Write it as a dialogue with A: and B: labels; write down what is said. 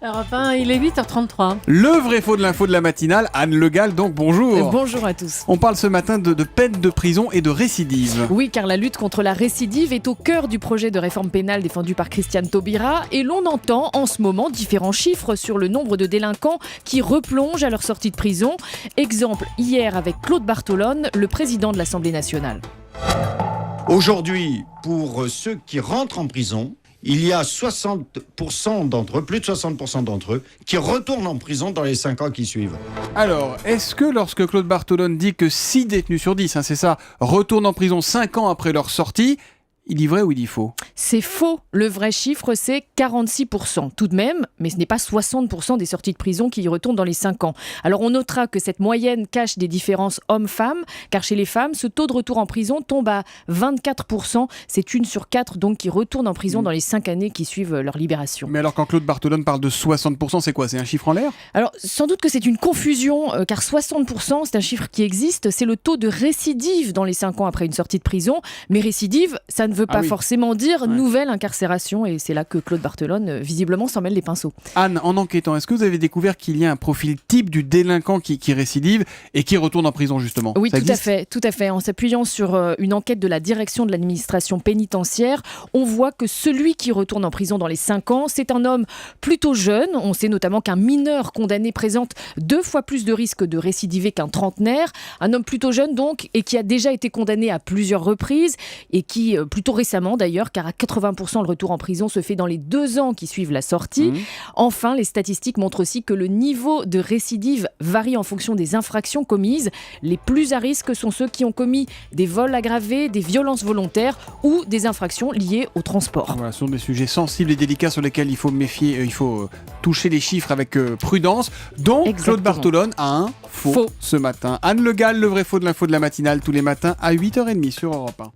A: Alors, il est 8h33.
B: Le vrai faux de l'info de la matinale, Anne Le Gall, donc bonjour.
A: Bonjour à tous.
B: On parle ce matin de peine de prison et de récidive.
A: Oui, car la lutte contre la récidive est au cœur du projet de réforme pénale défendu par Christiane Taubira et l'on entend en ce moment différents chiffres sur le nombre de délinquants qui replongent à leur sortie de prison. Exemple, hier avec Claude Bartolone, le président de l'Assemblée nationale.
C: Aujourd'hui, pour ceux qui rentrent en prison, il y a 60% d'entre eux, plus de 60% d'entre eux, qui retournent en prison dans les 5 ans qui suivent.
B: Alors, est-ce que lorsque Claude Bartolone dit que 6 détenus sur 10, c'est ça, retournent en prison 5 ans après leur sortie, il dit vrai ou il dit faux ?
A: C'est faux. Le vrai chiffre, c'est 46% tout de même, mais ce n'est pas 60% des sorties de prison qui y retournent dans les 5 ans. Alors on notera que cette moyenne cache des différences hommes-femmes, car chez les femmes, ce taux de retour en prison tombe à 24%. C'est 1 sur 4 donc qui retourne en prison dans les 5 années qui suivent leur libération.
B: Mais alors quand Claude Bartolone parle de 60%, c'est quoi ? C'est un chiffre en l'air ?
A: Alors sans doute que c'est une confusion, car 60%, c'est un chiffre qui existe, c'est le taux de récidive dans les 5 ans après une sortie de prison. Mais récidive, ça ne veut pas forcément dire nouvelle incarcération, et c'est là que Claude Bartolone visiblement s'en mêle les pinceaux.
B: Anne, en enquêtant, est-ce que vous avez découvert qu'il y a un profil type du délinquant qui récidive et qui retourne en prison justement ?
A: Oui, tout à fait. En s'appuyant sur une enquête de la direction de l'administration pénitentiaire, on voit que celui qui retourne en prison dans les 5 ans, c'est un homme plutôt jeune. On sait notamment qu'un mineur condamné présente 2 fois plus de risques de récidiver qu'un trentenaire. Un homme plutôt jeune donc, et qui a déjà été condamné à plusieurs reprises, et qui, plutôt récemment d'ailleurs, car à 80% le retour en prison se fait dans les 2 ans qui suivent la sortie. Enfin, les statistiques montrent aussi que le niveau de récidive varie en fonction des infractions commises. Les plus à risque sont ceux qui ont commis des vols aggravés, des violences volontaires ou des infractions liées au transport.
B: Voilà, ce sont des sujets sensibles et délicats sur lesquels il faut méfier, il faut toucher les chiffres avec prudence. Donc
A: Exactement.
B: Claude Bartolone a un faux ce matin. Anne Le Gall, le vrai faux de l'info de la matinale, tous les matins à 8h30 sur Europe 1.